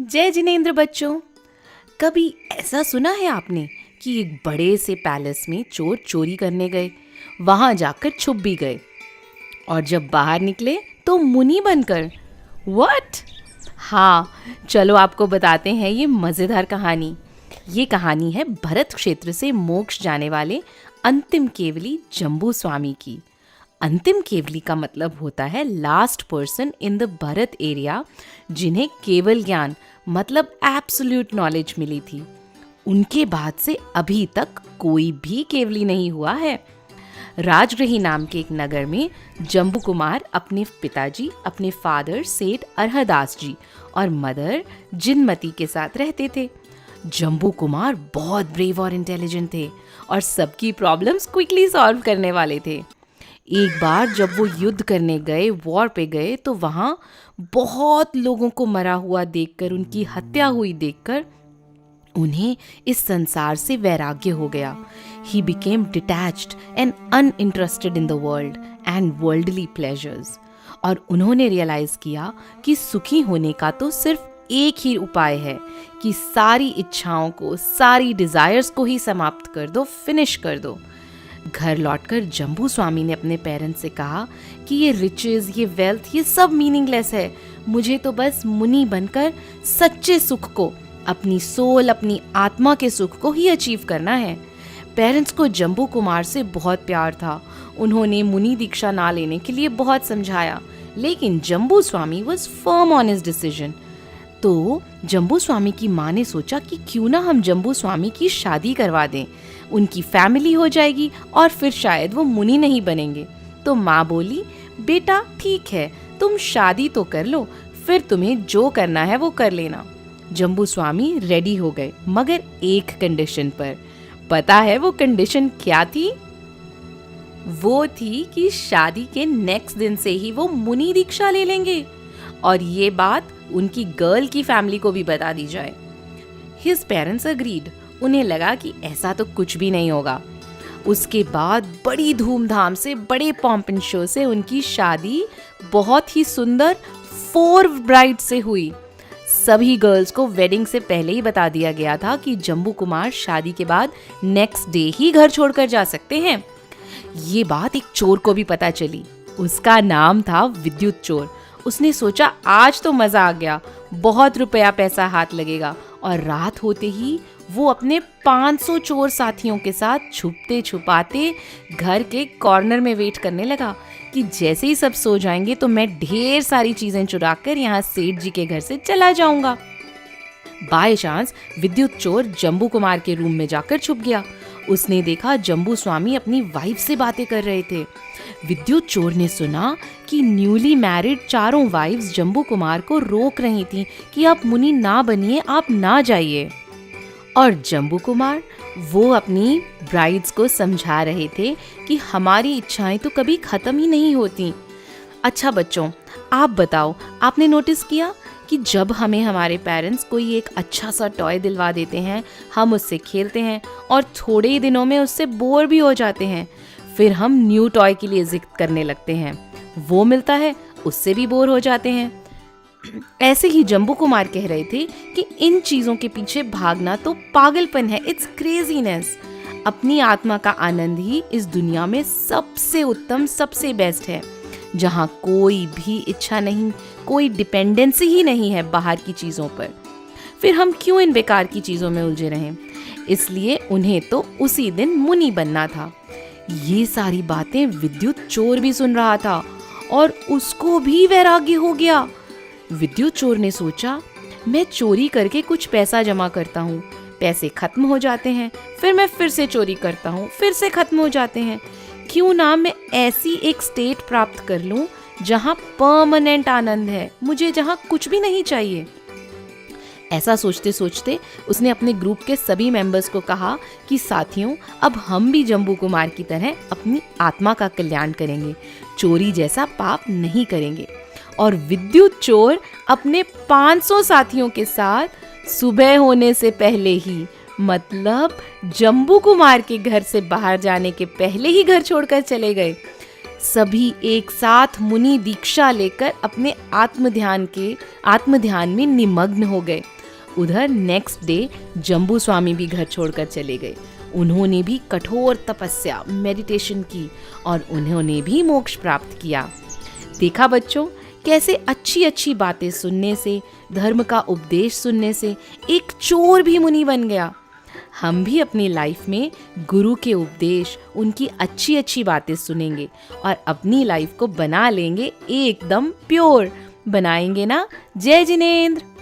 जय जिनेंद्र बच्चों। कभी ऐसा सुना है आपने कि एक बड़े से पैलेस में चोर चोरी करने गए, वहां जाकर छुप भी गए और जब बाहर निकले तो मुनि बनकर। व्हाट? हाँ, चलो आपको बताते हैं ये मज़ेदार कहानी। ये कहानी है भरत क्षेत्र से मोक्ष जाने वाले अंतिम केवली जम्बू स्वामी की। अंतिम केवली का मतलब होता है last person in the Bharat area जिन्हें केवल ज्ञान मतलब एब्सोल्यूट नॉलेज मिली थी। उनके बाद से अभी तक कोई भी केवली नहीं हुआ है। राजगृही नाम के एक नगर में जम्बू कुमार अपने पिताजी, अपने फादर सेठ अरहदास जी और मदर जिनमती के साथ रहते थे। जम्बू कुमार बहुत ब्रेव और इंटेलिजेंट थे और सबकी प्रॉब्लम्स क्विकली सॉल्व करने वाले थे। एक बार जब वो युद्ध करने गए, वॉर पे गए, तो वहाँ बहुत लोगों को मरा हुआ देखकर, उनकी हत्या हुई देखकर उन्हें इस संसार से वैराग्य हो गया। He became detached and uninterested in the world and worldly pleasures. और उन्होंने रियलाइज किया कि सुखी होने का तो सिर्फ एक ही उपाय है कि सारी इच्छाओं को, सारी डिजायर्स को ही समाप्त कर दो, फिनिश कर दो। घर लौटकर जम्बू स्वामी ने अपने पेरेंट्स से कहा कि ये रिचेस, ये वेल्थ, ये सब मीनिंगलेस है। मुझे तो बस मुनि बनकर सच्चे सुख को, अपनी सोल, अपनी आत्मा के सुख को ही अचीव करना है। पेरेंट्स को जम्बू कुमार से बहुत प्यार था। उन्होंने मुनि दीक्षा ना लेने के लिए बहुत समझाया, लेकिन Jambu Swami was firm on his decision. तो जम्बू स्वामी की माँ ने सोचा कि क्यों ना हम जम्बू स्वामी की शादी करवा दें, उनकी फैमिली हो जाएगी और फिर शायद वो मुनि नहीं बनेंगे। तो माँ बोली, बेटा ठीक है, तुम शादी तो कर लो, फिर तुम्हें जो करना है वो कर लेना। जम्बू स्वामी रेडी हो गए, मगर एक कंडीशन पर। पता है वो कंडीशन क्या थी? वो थी कि शादी के नेक्स्ट दिन से ही वो मुनि दीक्षा ले लेंगे और ये बात उनकी गर्ल की फैमिली को भी बता दी जाए। His parents agreed. उन्हें लगा कि ऐसा तो कुछ भी नहीं होगा। उसके बाद बड़ी धूमधाम से, बड़े पॉम्प एंड शो से उनकी शादी बहुत ही सुंदर 4 ब्राइड से हुई। सभी गर्ल्स को वेडिंग से पहले ही बता दिया गया था कि जम्बू कुमार शादी के बाद नेक्स्ट डे ही घर छोड़कर जा सकते हैं। ये बात एक चोर को भी पता चली। उसका नाम था विद्युत चोर। उसने सोचा आज तो मजा आ गया, बहुत रुपया पैसा हाथ लगेगा। और रात होते ही वो अपने 500 चोर साथियों के साथ छुपते छुपाते घर के कॉर्नर में वेट करने लगा कि जैसे ही सब सो जाएंगे तो मैं ढेर सारी चीजें चुराकर यहाँ सेठ जी के घर से चला जाऊंगा। बाय चांस विद्युत चोर जम्बू कुमार के रूम में जाकर छुप गया। उसने देखा जम्बू स्वामी अपनी वाइफ से बातें कर रहे थे। विद्युत चोर ने सुना कि न्यूली मैरिड चारों वाइफ्स जम्बू कुमार को रोक रही थीं कि आप मुनि ना बनिए, आप ना जाइए। और जम्बू कुमार वो अपनी ब्राइड्स को समझा रहे थे कि हमारी इच्छाएं तो कभी खत्म ही नहीं होती। अच्छा बच्चों, आप बताओ, आपने नोटिस किया कि जब हमें हमारे पेरेंट्स कोई एक अच्छा सा टॉय दिलवा देते हैं, हम उससे खेलते हैं और थोड़े ही दिनों में उससे बोर भी हो जाते हैं। फिर हम न्यू टॉय के लिए जिद करने लगते हैं, वो मिलता है, उससे भी बोर हो जाते हैं। ऐसे ही जम्बू कुमार कह रहे थे कि इन चीजों के पीछे भागना तो पागलपन है, इट्स क्रेजीनेस। अपनी आत्मा का आनंद ही इस दुनिया में सबसे उत्तम, सबसे बेस्ट है, जहाँ कोई भी इच्छा नहीं, कोई डिपेंडेंसी ही नहीं है बाहर की चीजों पर। फिर हम क्यों इन बेकार की चीजों में उलझे रहें? इसलिए उन्हें तो उसी दिन मुनि बनना था। ये सारी बातें विद्युत चोर भी सुन रहा था और उसको भी वैराग्य हो गया। विद्युत चोर ने सोचा, मैं चोरी करके कुछ पैसा जमा करता हूँ, पैसे खत्म हो जाते हैं, फिर मैं फिर से चोरी करता हूँ, फिर से खत्म हो जाते हैं। क्यों ना मैं ऐसी एक स्टेट प्राप्त कर लूँ जहाँ परमानेंट आनंद है, मुझे जहाँ कुछ भी नहीं चाहिए। ऐसा सोचते सोचते उसने अपने ग्रुप के सभी मेंबर्स को कहा कि साथियों, अब हम भी जम्बू कुमार की तरह अपनी आत्मा का कल्याण करेंगे, चोरी जैसा पाप नहीं करेंगे। और विद्युत चोर अपने 500 साथियों के साथ सुबह होने से पहले ही, मतलब जम्बू कुमार के घर से बाहर जाने के पहले ही घर छोड़कर चले गए। सभी एक साथ मुनि दीक्षा लेकर अपने आत्मध्यान में निमग्न हो गए उधर नेक्स्ट डे जम्बू स्वामी भी घर छोड़कर चले गए। उन्होंने भी कठोर तपस्या मेडिटेशन की और उन्होंने भी मोक्ष प्राप्त किया। देखा बच्चों, कैसे अच्छी अच्छी बातें सुनने से, धर्म का उपदेश सुनने से एक चोर भी मुनि बन गया। हम भी अपनी लाइफ में गुरु के उपदेश, उनकी अच्छी अच्छी बातें सुनेंगे और अपनी लाइफ को बना लेंगे एकदम प्योर। बनाएंगे ना? जय जिनेंद्र।